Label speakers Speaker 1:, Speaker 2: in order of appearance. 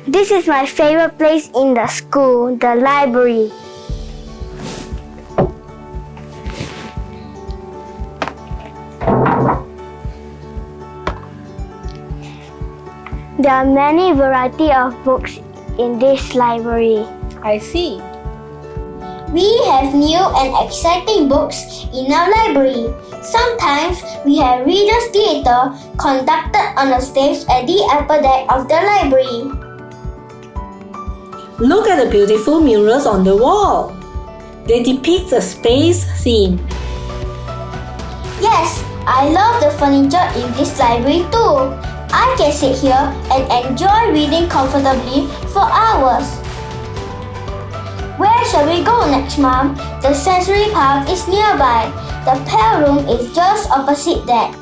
Speaker 1: This is my favorite place in the school, the library. There are many variety of books in this library.
Speaker 2: I see.
Speaker 3: We have new and exciting books in our library. Sometimes we have readers' theatre conducted on a stage at the upper deck of the library.
Speaker 2: Look at the beautiful murals on the wall. They depict the space theme.
Speaker 3: Yes, I love the furniture in this library too. I can sit here and enjoy reading comfortably for hours. Where shall we go next, Mom? The sensory park is nearby. The play room is just opposite that.